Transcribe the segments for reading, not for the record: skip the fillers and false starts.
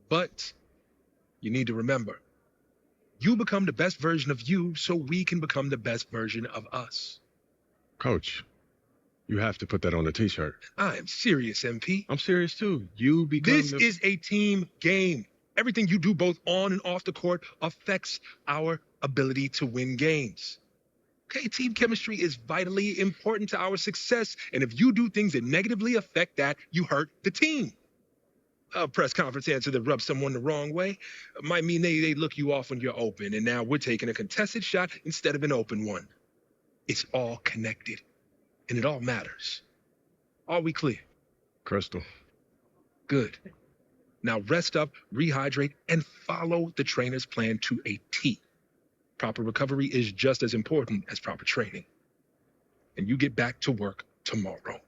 But you need to remember, you become the best version of you so we can become the best version of us. Coach, you have to put that on a t-shirt. I am serious, MP. I'm serious too. You become This is a team game. Everything you do both on and off the court affects our ability to win games. Okay, team chemistry is vitally important to our success. And if you do things that negatively affect that, you hurt the team. A press conference answer that rubs someone the wrong way might mean they look you off when you're open, and now we're taking a contested shot instead of an open one. It's all connected, and it all matters. Are we clear? Crystal. Good. Now rest up, rehydrate, and follow the trainer's plan to a T. Proper recovery is just as important as proper training. And you get back to work tomorrow.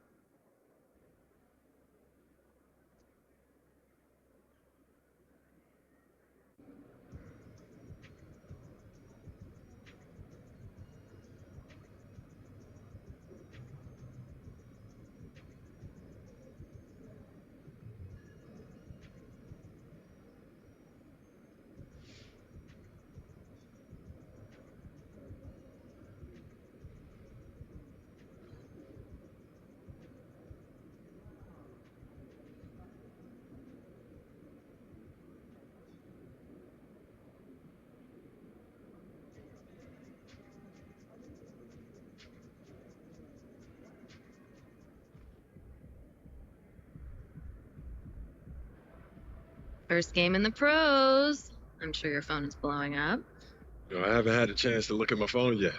First game in the pros. I'm sure your phone is blowing up. No, I haven't had a chance to look at my phone yet.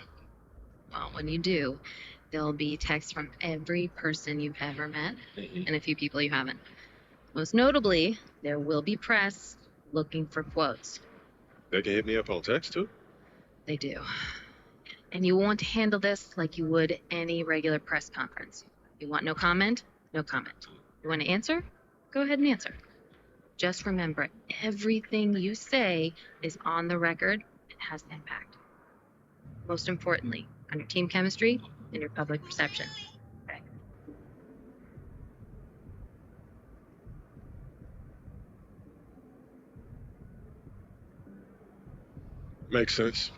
Well, when you do, there'll be texts from every person you've ever met and a few people you haven't. Most notably, there will be press looking for quotes. They can hit me up on text too? They do. And you want to handle this like you would any regular press conference. You want no comment? No comment. You want to answer? Go ahead and answer. Just remember, everything you say is on the record and has an impact. Most importantly, on your team chemistry and your public perception. Okay. Makes sense.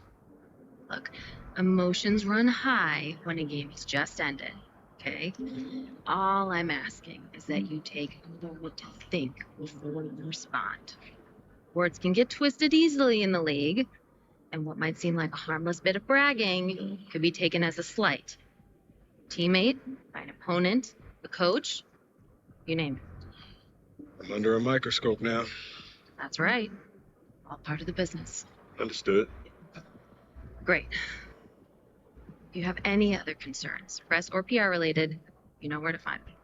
Look, emotions run high when a game has just ended. Okay? All I'm asking is that you take a moment to think before you respond. Words can get twisted easily in the league, and what might seem like a harmless bit of bragging could be taken as a slight. Teammate, by an opponent, a coach, you name it. I'm under a microscope now. That's right. All part of the business. Understood. Great. If you have any other concerns, press or PR related, you know where to find me.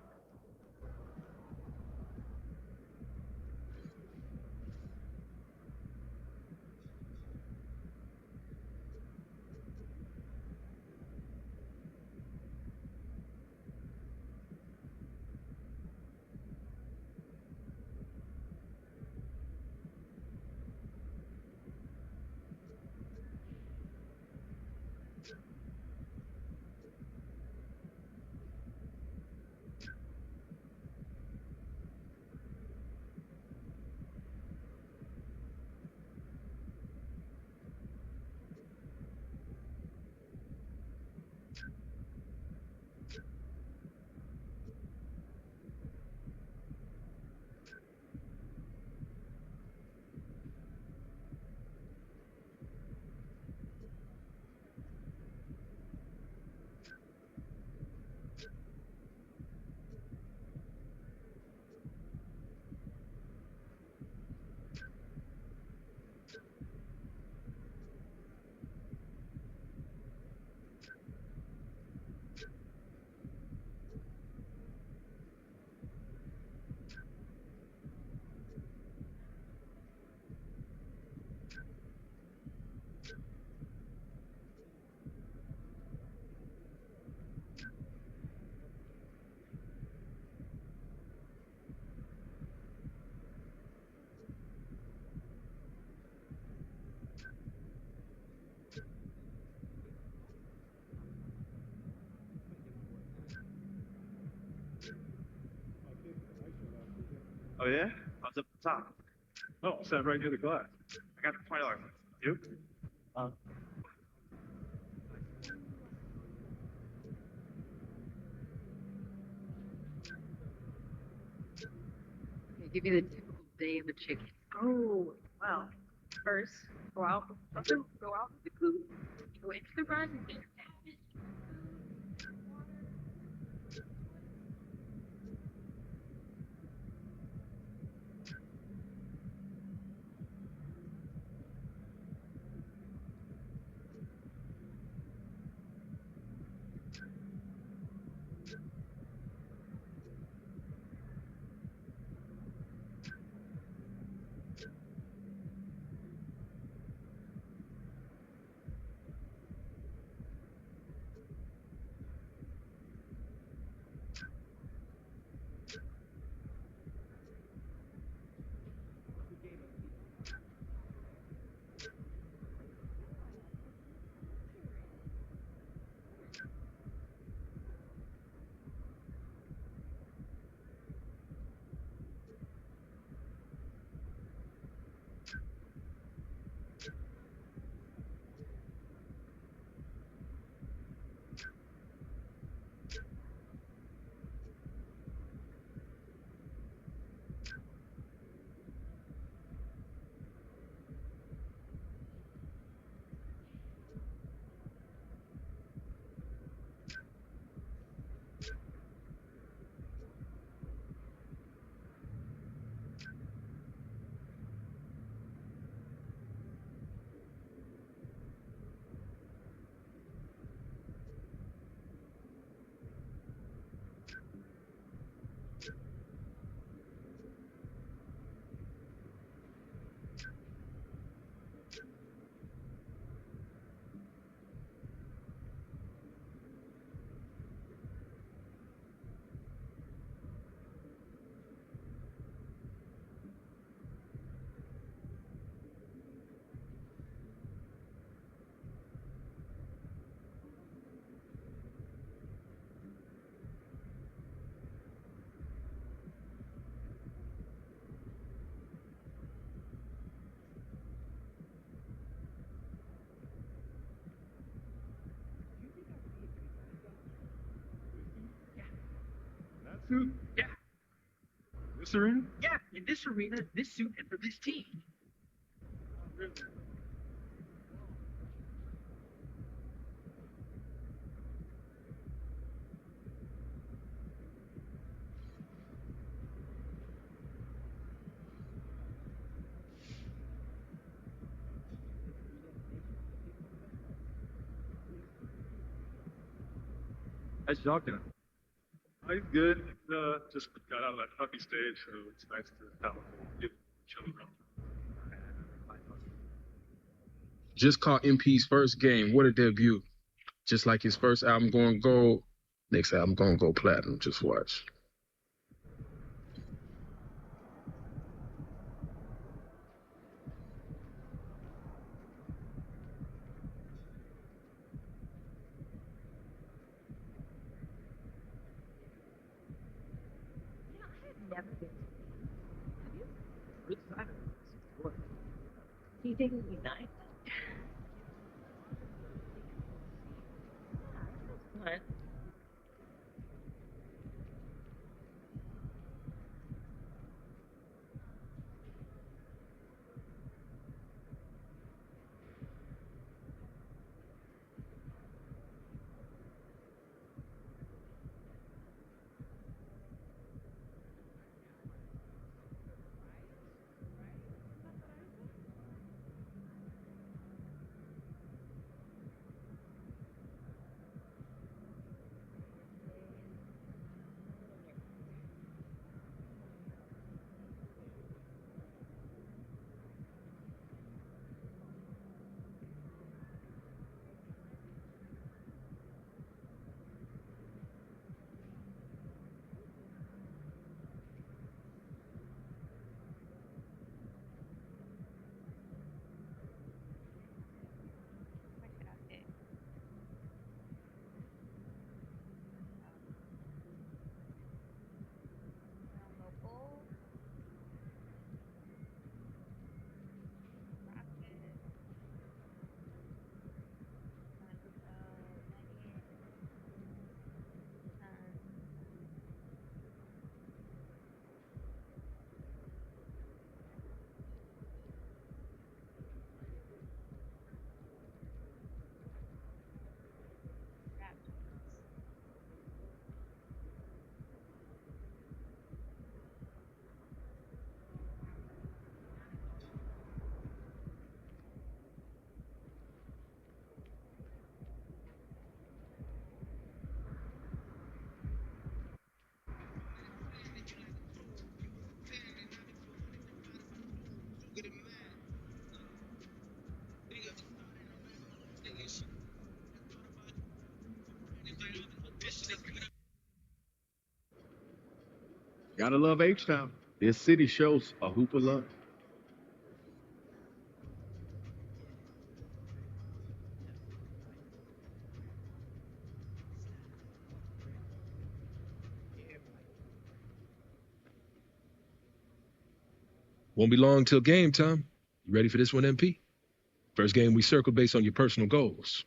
Oh yeah? I was up the top. Oh, sat right near the glass. I got $20. You? Okay, give you the typical day of a chicken. Oh, well, first, go out, go out with the coop, go into the run, and get your cabbage. That suit? Yeah, This arena? yeah, in this arena, this suit, and for this team. How's your dog doing? He's good. Just got out of that puppy stage, so it's nice to have a little chill around. Just caught MP's first game. What a debut. Just like his first album going gold, next album going go platinum. Just watch. You know, I have never been. Have you? Which side of it? Do you think it would be nice? What? Gotta love H-Town. This city shows a hoop of love. Won't be long till game time. You ready for this one, MP? First game we circle based on your personal goals.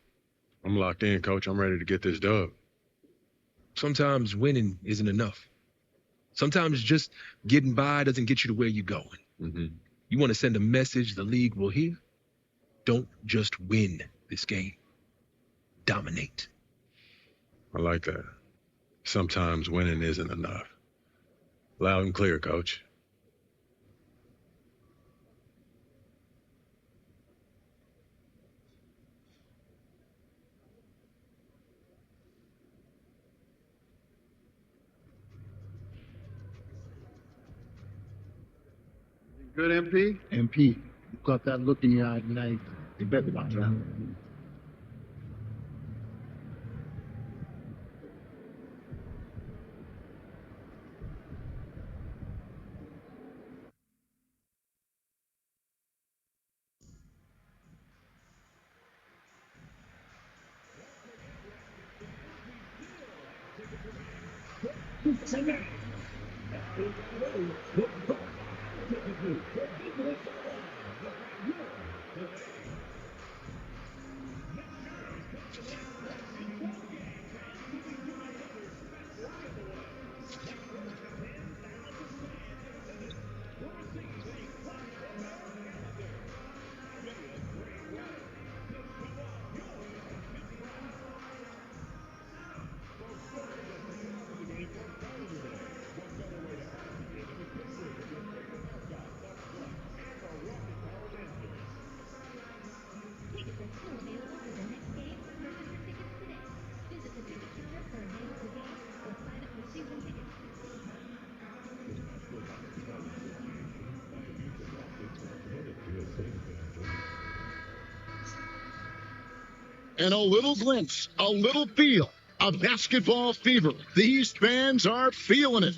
I'm locked in, coach. I'm ready to get this dub. Sometimes winning isn't enough. Sometimes just getting by doesn't get you to where you're going. Mm-hmm. You want to send a message the league will hear? Don't just win this game. Dominate. I like that. Sometimes winning isn't enough. Loud and clear, coach. Good, MP? MP, you got that look in your eye tonight. You better watch out. And a little glimpse, a little feel of basketball fever. These fans are feeling it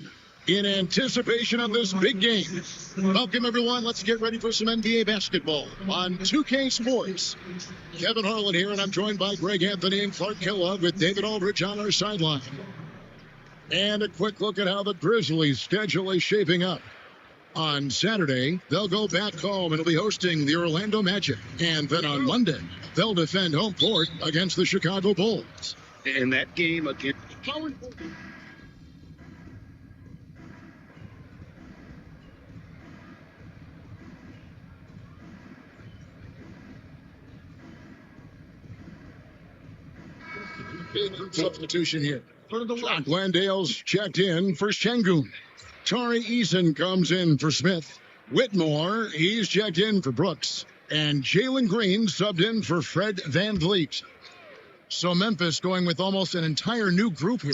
in anticipation of this big game. Welcome, everyone. Let's get ready for some NBA basketball on 2K Sports. Kevin Harlan here, and I'm joined by Greg Anthony and Clark Kellogg with David Aldridge on our sideline. And a quick look at how the Grizzlies' schedule is shaping up. On Saturday, they'll go back home and will be hosting the Orlando Magic. And then on Monday, they'll defend home court against the Chicago Bulls. And that game again. Big substitution here. John Glandale's checked in for Şengün. Tari Eason comes in for Smith. Whitmore, he's checked in for Brooks. And Jalen Green subbed in for Fred VanVleet. So Memphis going with almost an entire new group here.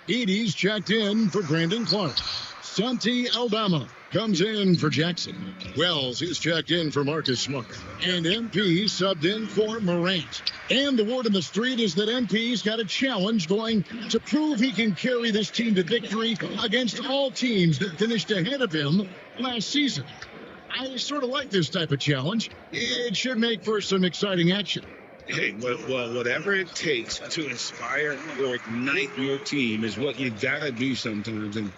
Edie's checked in for Brandon Clark. Santi Aldama comes in for Jackson. Wells is checked in for Marcus Smart. And MP subbed in for Morant. And the word on the street is that MP's got a challenge going to prove he can carry this team to victory against all teams that finished ahead of him last season. I sort of like this type of challenge. It should make for some exciting action. Hey, well, whatever it takes to inspire or ignite your team is what you gotta do sometimes. And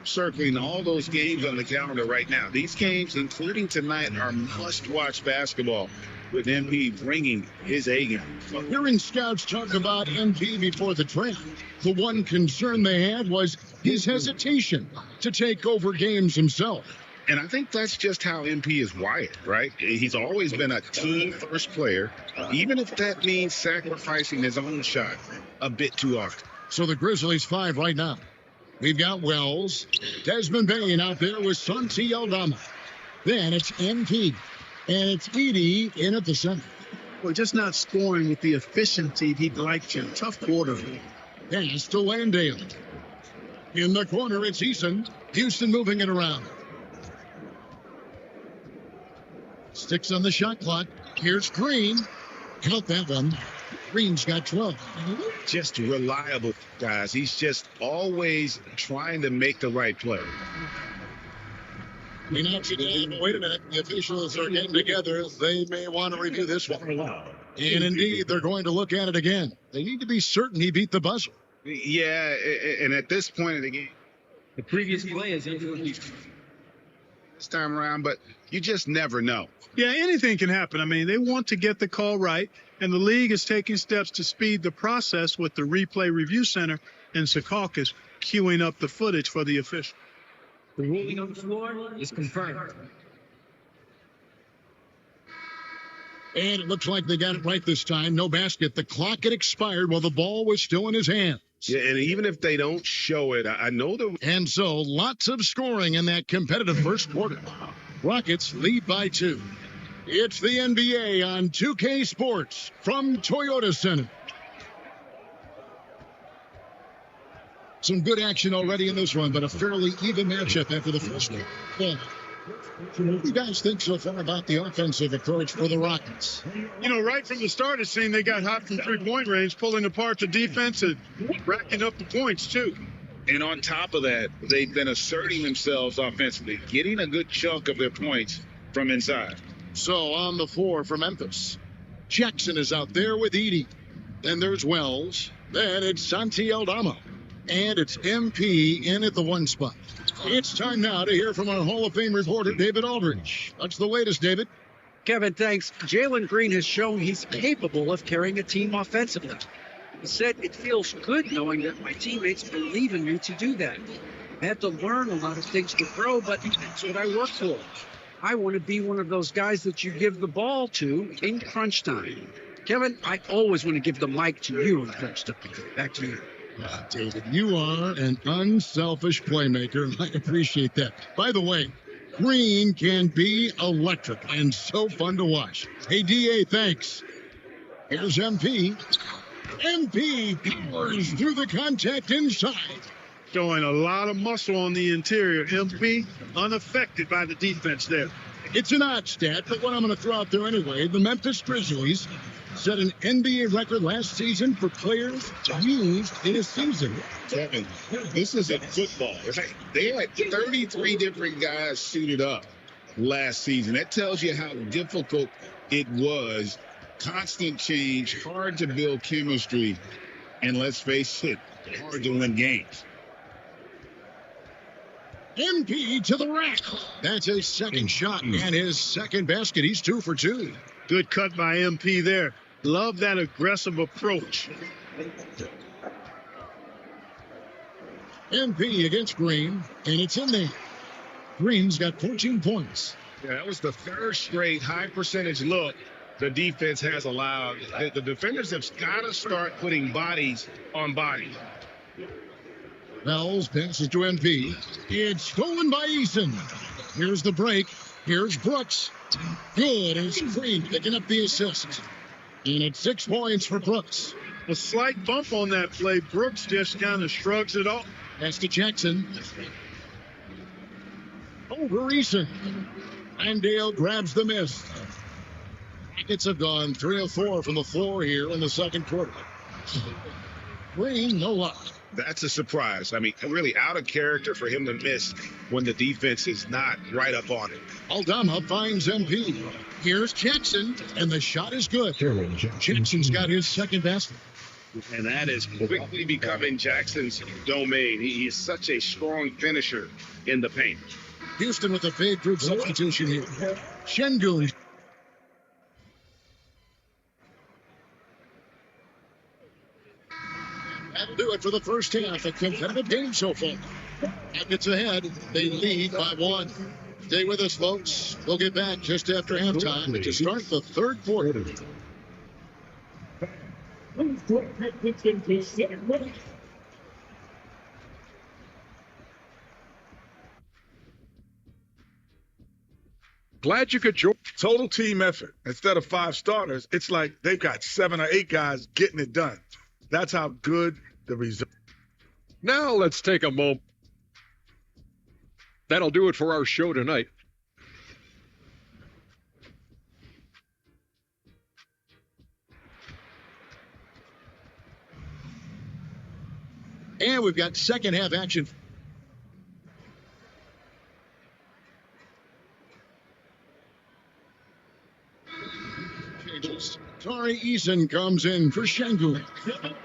circling all those games on the calendar right now. These games, including tonight, are must-watch basketball, with MP bringing his A game. Hearing scouts talk about MP before the draft, the one concern they had was his hesitation to take over games himself. And I think that's just how MP is wired, right? He's always been a team-first player, even if that means sacrificing his own shot a bit too often. So the Grizzlies 5 right now. We've got Wells, Desmond Bane out there with Santi Aldama. Then it's MP, and it's Edie in at the center. We're just not scoring with the efficiency he'd like to. Tough quarter. Pass to Landale. In the corner, it's Eason. Houston moving it around. Sticks on the shot clock. Here's Green. Count that one. Green's got 12. just reliable, guys. He's just always trying to make the right play. We now today, wait a minute, the officials are getting together. They may want to review this one. And indeed, they're going to look at it again. They need to be certain he beat the buzzer. Yeah, and at this point of the game, The previous play is incomplete. this time around, but you just never know. Yeah, anything can happen. I mean, they want to get the call right, and the league is taking steps to speed the process with the Replay Review Center in Secaucus queuing up the footage for the official. The ruling on the floor is confirmed. And it looks like they got it right this time. No basket. The clock had expired while the ball was still in his hand. Yeah, and even if they don't show it, I know the. And so lots of scoring in that competitive first quarter. Rockets lead by 2. It's the NBA on 2K Sports from Toyota Center. Some good action already in this one, but a fairly even matchup after the first one. Yeah. What do you guys think so far about the offensive approach for the Rockets? You know, right from the start, it seemed they got hot from three-point range, pulling apart the defense and racking up the points, too. And on top of that, they've been asserting themselves offensively, getting a good chunk of their points from inside. So on the floor for Memphis, Jackson is out there with Edey. Then there's Wells. Then it's Santi Aldama. And it's MP in at the 1 spot. It's time now to hear from our Hall of Fame reporter, David Aldridge. What's the latest, David? Kevin, thanks. Jalen Green has shown he's capable of carrying a team offensively. He said, "It feels good knowing that my teammates believe in me to do that. I had to learn a lot of things to grow, but that's what I work for. I want to be one of those guys that you give the ball to in crunch time." Kevin, I always want to give the mic to you in crunch time. Back to you. David, you are an unselfish playmaker, and I appreciate that. By the way, Green can be electric and so fun to watch. Hey, DA, thanks. Here's MP. MP powers through the contact inside. Showing a lot of muscle on the interior. MP unaffected by the defense there. It's an odd stat, but what I'm going to throw out there anyway, the Memphis Grizzlies set an NBA record last season for players used in a season. Kevin, this isn't football. They had 33 different guys suited up last season. That tells you how difficult it was. Constant change, hard to build chemistry, and let's face it, hard to win games. MP to the rack. That's his second shot and his second basket. He's 2 for 2. Good cut by MP there. Love that aggressive approach. MP against Green, and it's in there. Green's got 14 points. Yeah, that was the third straight high percentage look the defense has allowed. The defenders have got to start putting bodies on bodies. Wells passes to MP. It's stolen by Eason. Here's the break. Here's Brooks. Good as Green picking up the assist. And it's 6 points for Brooks. A slight bump on that play. Brooks just kind of shrugs it off. That's to Jackson. Over Eason. Landale grabs the miss. Rockets have gone 3 of 4 from the floor here in the second quarter. Green, no luck. That's a surprise. I mean, really out of character for him to miss when the defense is not right up on it. Aldama finds MP. Here's Jackson, and the shot is good. Jackson's got his second basket. And that is quickly becoming Jackson's domain. He is such a strong finisher in the paint. Houston with a big group substitution here. Şengün. That'll do it for the first half. A competitive game so far. Rockets ahead. They lead by 1. Stay with us, folks. We'll get back just after halftime to start the third quarter. Glad you could join. Total team effort. Instead of 5 starters, it's like they've got 7 or 8 guys getting it done. That's how good the result. Now let's take a moment. That'll do it for our show tonight. And we've got second half action. Changes. Tari Eason comes in for Şengün.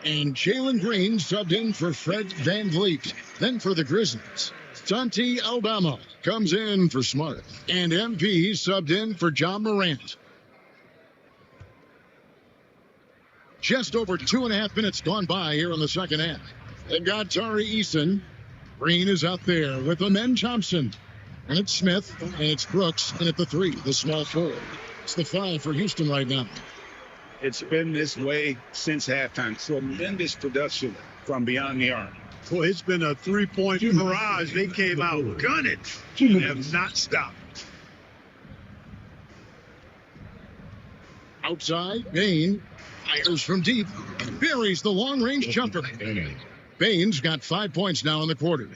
And Jalen Green subbed in for Fred Van Vliet. Then for the Grizzlies, Santi Aldama comes in for Smart. And MP subbed in for John Morant. Just over 2.5 minutes gone by here in the second half. They've got Tari Eason. Green is out there with Amen Thompson. And it's Smith, and it's Brooks, and at the 3, the small forward. It's the 5 for Houston right now. It's been this way since halftime. Tremendous production from beyond the arc. Boy, it's been a 3-point barrage. They came out gunning. They have not stopped. Outside, Bain fires from deep, buries the long-range jumper. Bain's got 5 points now in the quarter.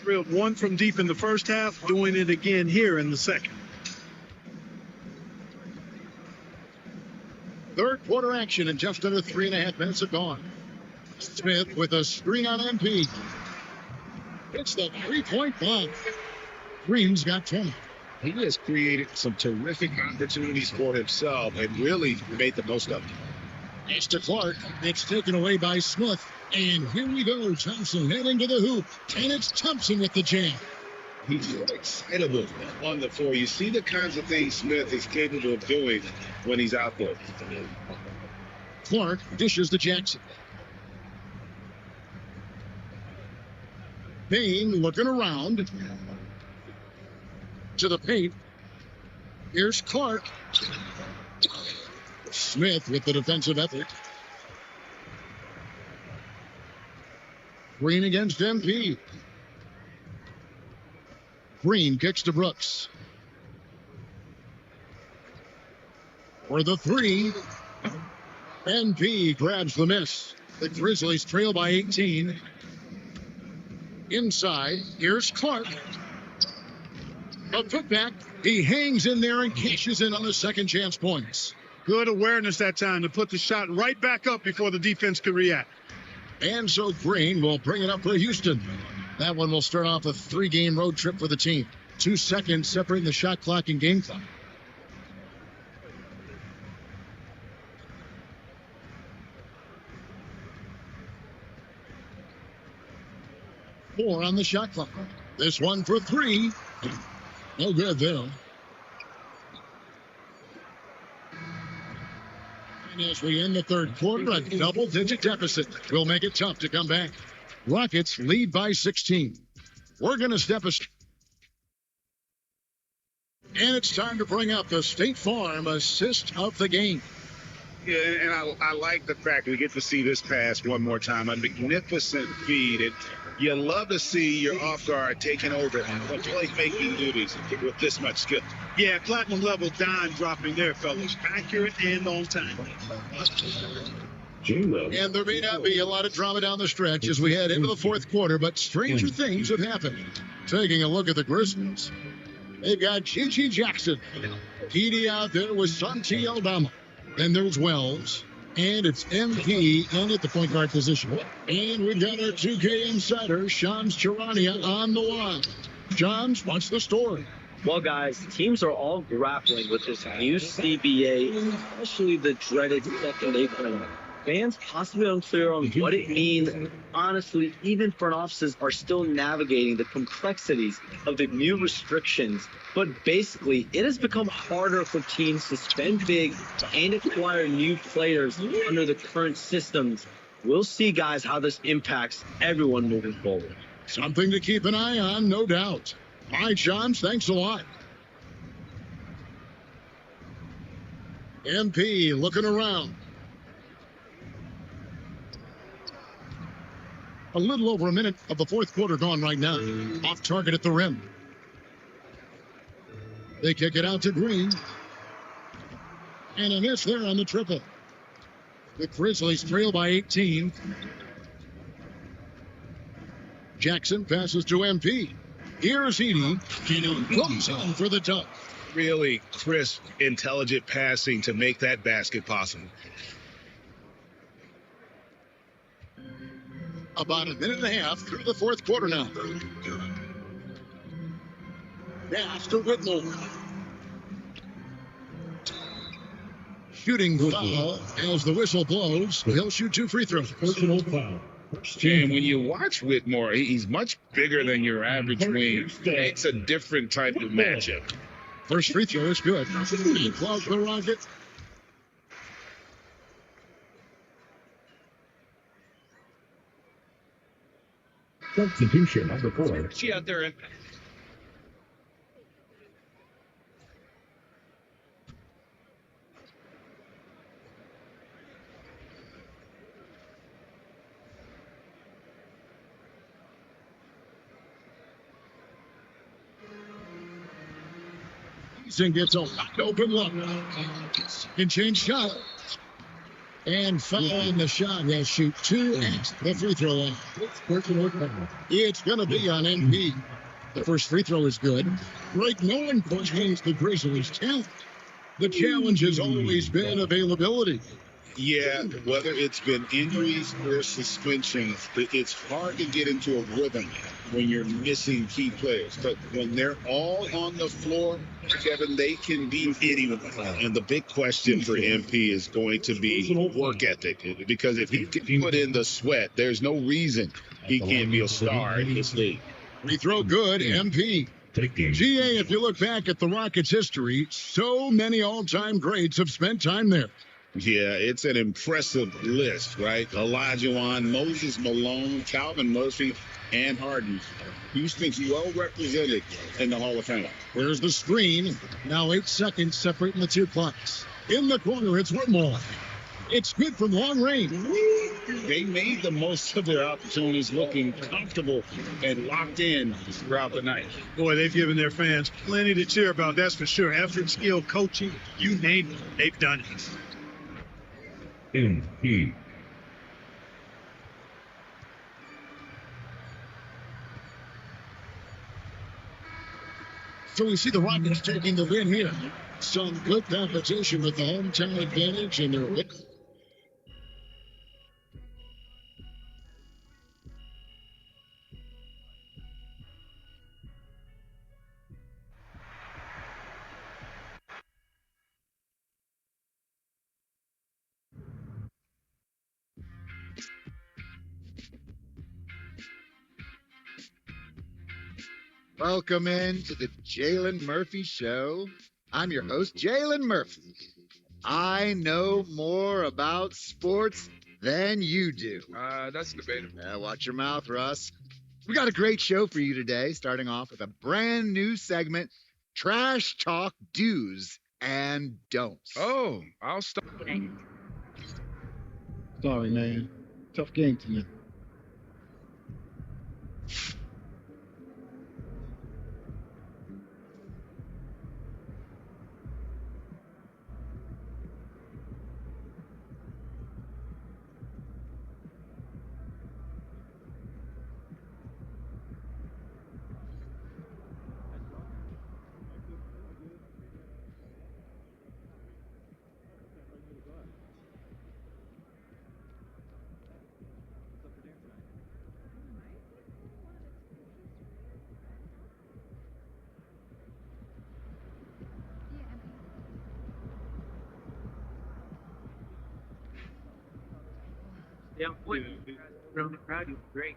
Drilled one from deep in the first half, doing it again here in the second. Third quarter action in just under 3.5 minutes have gone. Smith with a screen on MP. It's the 3-point bomb. Green's got 20. He has created some terrific opportunities for himself and really made the most of them. It's to Clark. It's taken away by Smith. And here we go. Thompson heading to the hoop. And it's Thompson with the jam. He's excitable on the floor. You see the kinds of things Smith is capable of doing when he's out there. Clark dishes to Jackson. Bain looking around to the paint. Here's Clark. Smith with the defensive effort. Green against MP. Green kicks to Brooks. For the 3. MP grabs the miss. The Grizzlies trail by 18. Inside, here's Clark. A putback. He hangs in there and cashes in on the second chance points. Good awareness that time to put the shot right back up before the defense could react. And so Green will bring it up for Houston. That one will start off a 3-game road trip for the team. 2 seconds separating the shot clock and game clock. Four on the shot clock. This one for 3. No good there. And as we end the third quarter, a double-digit deficit will make it tough to come back. Rockets lead by 16. We're going to step aside. And it's time to bring up the State Farm assist of the game. Yeah, and I like the fact we get to see this pass one more time. A magnificent feed. And you love to see your off guard taking over the play-making duties with this much skill. Yeah, platinum level dime dropping there, fellas. Accurate and on time. And there may not be a lot of drama down the stretch as we head into the fourth quarter, but stranger things have happened. Taking a look at the Grizzlies. They've got Gigi Jackson. PD out there with Santi Aldama. Then there's Wells. And it's MP in at the point guard position. And we've got our 2K insider, Shams Charania, on the line. Shams, what's the story? Well, guys, teams are all grappling with this new CBA, especially the dreaded second April. Fans possibly unclear on what it means. Honestly, even front offices are still navigating the complexities of the new restrictions. But basically, it has become harder for teams to spend big and acquire new players under the current systems. We'll see, guys, how this impacts everyone moving forward. Something to keep an eye on, no doubt. All right, Shams, thanks a lot. MP looking around. A little over a minute of the fourth quarter gone right now. Off target at the rim. They kick it out to Green. And a miss there on the triple. The Grizzlies trail by 18. Jackson passes to MP. Here's Edey. Comes on for the dunk. Really crisp, intelligent passing to make that basket possible. About a minute and a half through the fourth quarter now. Pass to Whitmore. Shooting foul as the whistle blows. He'll shoot 2 free throws. Personal foul. And when you watch Whitmore, he's much bigger than your average wing. It's a different type of matchup. First free throw is good. Clogs the Rocket. Substitution number 4. She out there. And gets a wide open look. Can change shot. And foul on the shot. He'll shoot 2 at the free throw line. It's going to be on MP. The first free throw is good. Greg Nolan questions the Grizzlies' talent. The challenge has always been availability. Yeah, whether it's been injuries or suspensions, it's hard to get into a rhythm when you're missing key players. But when they're all on the floor, Kevin, they can beat anyone. And the big question for MP is going to be work ethic. Because if he can put in the sweat, there's no reason he can't be a star in this league. Free throw good, MP. GA, if you look back at the Rockets' history, so many all-time greats have spent time there. Yeah, it's an impressive list, right? Olajuwon, Moses Malone, Calvin Murphy, and Harden. Houston's well represented in the Hall of Fame. Where's the screen? Now 8 seconds separating the 2 clocks. In the corner, it's Whitmore. It's good from long range. They made the most of their opportunities, looking comfortable and locked in throughout the night. Boy, they've given their fans plenty to cheer about, that's for sure. Effort, skill, coaching, you name it, they've done it. MP. So we see the Rockets taking the win here. Some good competition with the hometown advantage and their win. Welcome in to the Jalen Murphy Show. I'm your host, Jalen Murphy. I know more about sports than you do. That's debatable. Watch your mouth, Russ. We got a great show for you today, starting off with a brand new segment, Trash Talk Do's and Don'ts. Oh, I'll start. Sorry, man. Tough game tonight. Yeah, boy, around the crowd, you were great.